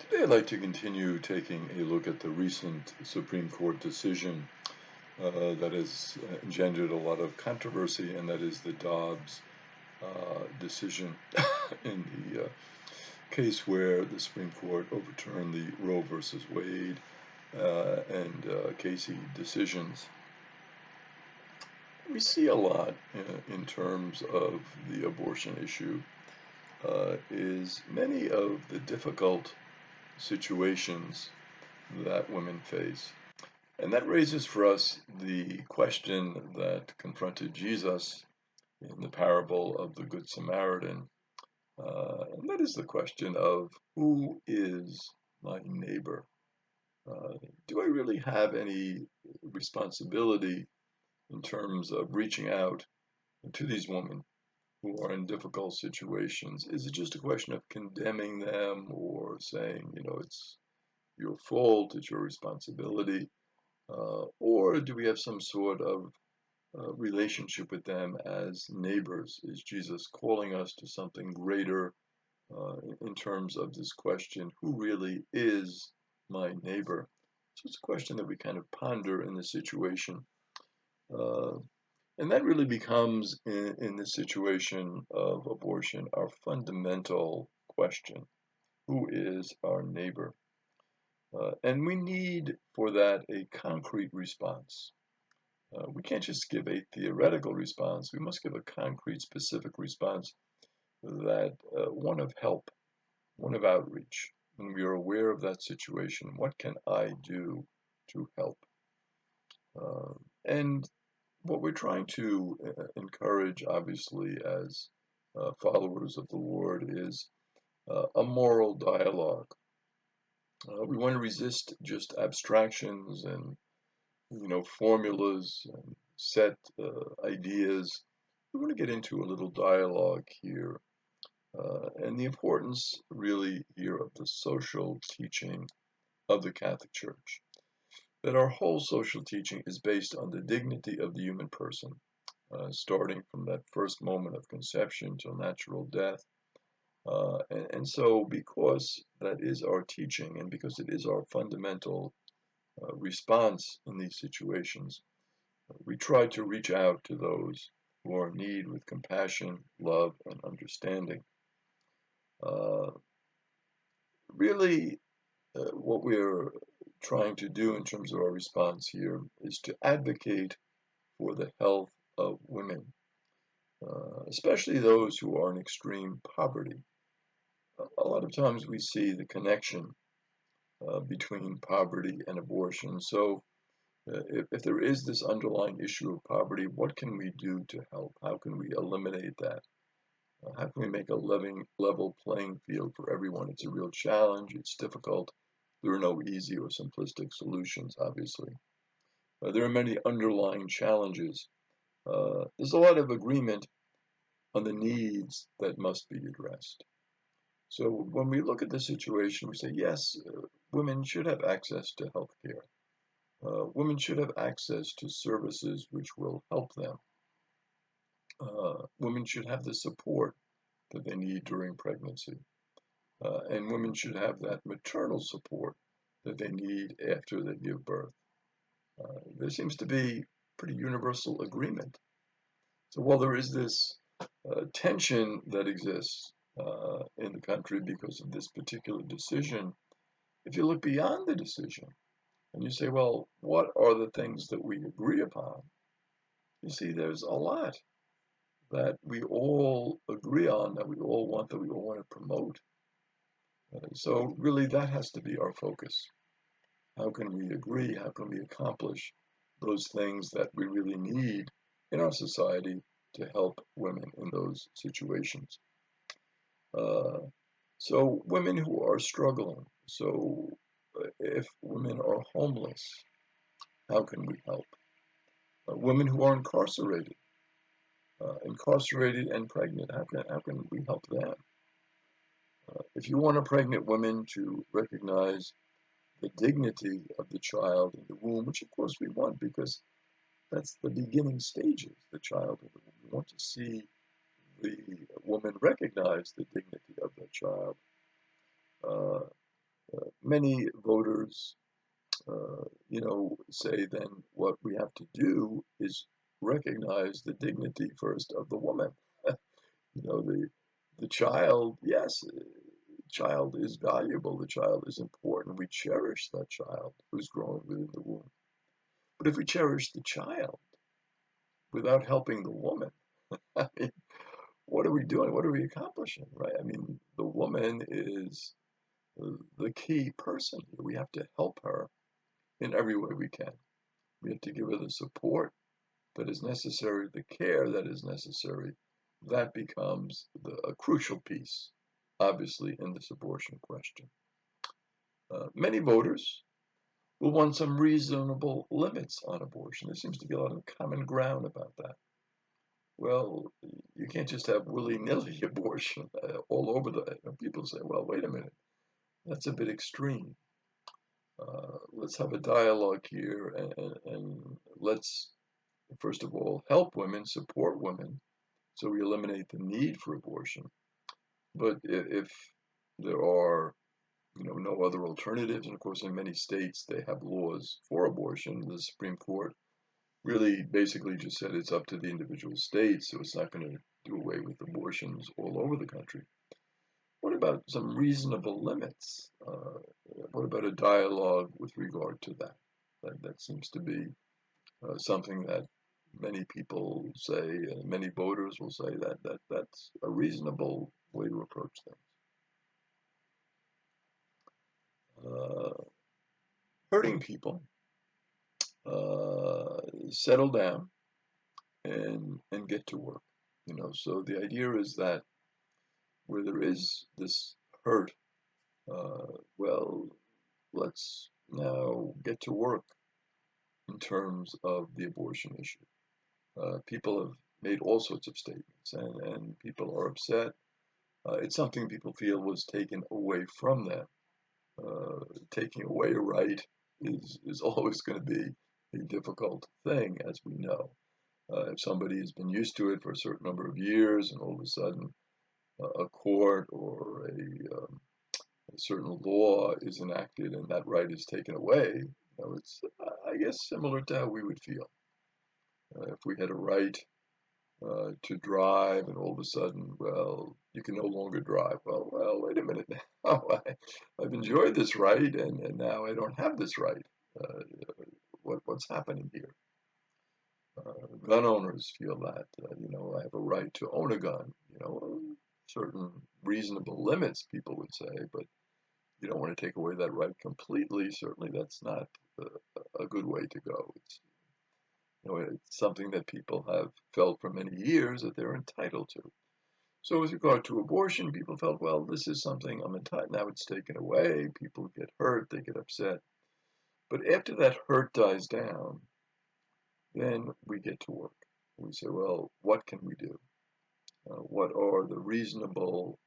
Today, I'd like to continue taking a look at the recent Supreme Court decision that has engendered a lot of controversy, and that is the Dobbs decision in the case where the Supreme Court overturned the Roe versus Wade and Casey decisions. We see a lot in terms of the abortion issue is many of the difficult situations that women face. And that raises for us the question that confronted Jesus in the parable of the Good Samaritan. And that is the question of who is my neighbor? Do I really have any responsibility in terms of reaching out to these women who are in difficult situations? Is it just a question of condemning them or saying, it's your fault, it's your responsibility? Or do we have some sort of relationship with them as neighbors? Is Jesus calling us to something greater in terms of this question, who really is my neighbor? So it's a question that we kind of ponder in this situation. Uh, and that really becomes, in the situation of abortion, our fundamental question: who is our neighbor? And we need for that a concrete response. We can't just give a theoretical response. We must give a concrete, specific response that one of help, one of outreach. When we are aware of that situation, what can I do to help? And what we're trying to encourage, obviously, as followers of the Lord, is a moral dialogue. We want to resist just abstractions and formulas and set ideas. We want to get into a little dialogue here, and the importance really here of the social teaching of the Catholic Church. That our whole social teaching is based on the dignity of the human person, starting from that first moment of conception till natural death. And so, because that is our teaching, and because it is our fundamental response in these situations, we try to reach out to those who are in need with compassion, love, and understanding. Uh, really, what we're trying to do in terms of our response here is to advocate for the health of women, especially those who are in extreme poverty. A lot of times we see the connection between poverty and abortion. So, if there is this underlying issue of poverty, what can we do to help? How can we eliminate that? How can we make a level playing field for everyone? It's a real challenge. It's difficult. There are no easy or simplistic solutions, obviously. There are many underlying challenges. There's a lot of agreement on the needs that must be addressed. So when we look at the situation, we say, yes, women should have access to health care. Women should have access to services which will help them. Women should have the support that they need during pregnancy. And women should have that maternal support that they need after they give birth. There seems to be pretty universal agreement. So while there is this tension that exists in the country because of this particular decision, if you look beyond the decision and you say, well, what are the things that we agree upon? You see, there's a lot that we all agree on, that we all want to promote. So really that has to be our focus. How can we agree? How can we accomplish those things that we really need in our society to help women in those situations? So women who are struggling, so if women are homeless, how can we help? Women who are incarcerated and pregnant, how can we help them? If you want a pregnant woman to recognize the dignity of the child in the womb, which of course we want because that's the beginning stages, the child in the womb. We want to see the woman recognize the dignity of the child. Many voters, say then what we have to do is recognize the dignity first of the woman. The child, yes, the child is valuable. The child is important. We cherish that child who's growing within the womb. But if we cherish the child without helping the woman, I mean, what are we doing? What are we accomplishing, right? I mean, the woman is the key person here. We have to help her in every way we can. We have to give her the support that is necessary, the care that is necessary. That becomes a crucial piece, obviously, in this abortion question. Many voters will want some reasonable limits on abortion. There seems to be a lot of common ground about that. Well, you can't just have willy-nilly abortion all over people say, well, wait a minute, that's a bit extreme. Let's have a dialogue here and let's, first of all, help women, support women, so we eliminate the need for abortion. But if there are, no other alternatives, and of course in many states they have laws for abortion, the Supreme Court really basically just said it's up to the individual states, so it's not going to do away with abortions all over the country. What about some reasonable limits? What about a dialogue with regard to that? That seems to be something that many people say, many voters will say that's a reasonable way to approach things. Hurting people settle down and get to work. So the idea is that where there is this hurt, well, let's now get to work in terms of the abortion issue. People have made all sorts of statements, and people are upset. It's something people feel was taken away from them. Taking away a right is always going to be a difficult thing, as we know. If somebody has been used to it for a certain number of years, and all of a sudden a court or a certain law is enacted and that right is taken away, it's, I guess, similar to how we would feel if we had a right to drive, and all of a sudden, well, you can no longer drive. Well, wait a minute now. I've enjoyed this right, and now I don't have this right. Uh, what's happening here? Gun owners feel that, I have a right to own a gun. Certain reasonable limits, people would say, but you don't want to take away that right completely. Certainly, that's not a good way to go. It's something that people have felt for many years that they're entitled to. So with regard to abortion, people felt, well, this is something I'm entitled. Now it's taken away. People get hurt. They get upset. But after that hurt dies down, then we get to work. We say, well, what can we do? What are the reasonable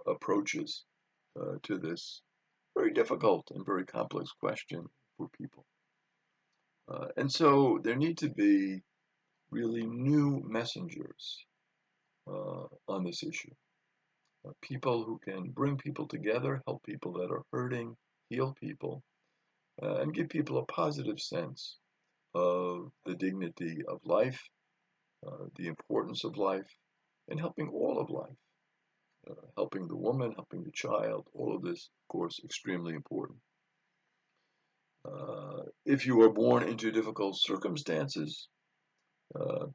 approaches to this very difficult and very complex question for people? And so there need to be really new messengers on this issue. People who can bring people together, help people that are hurting, heal people, and give people a positive sense of the dignity of life, the importance of life, and helping all of life. Helping the woman, helping the child, all of this, of course, extremely important. If you are born into difficult circumstances,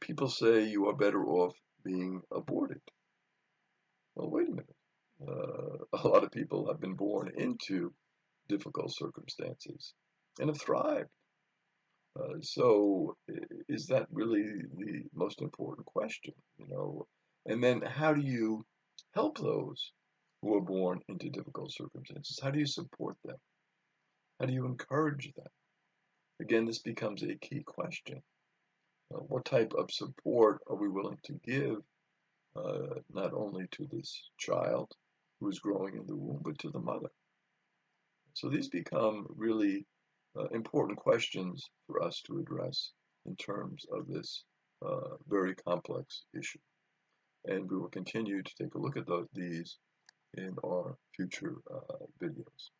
people say you are better off being aborted. Well, wait a minute. A lot of people have been born into difficult circumstances and have thrived. So is that really the most important question? And then how do you help those who are born into difficult circumstances? How do you support them? How do you encourage them? Again, this becomes a key question. What type of support are we willing to give, not only to this child who is growing in the womb, but to the mother? So these become really important questions for us to address in terms of this very complex issue. And we will continue to take a look at these in our future videos.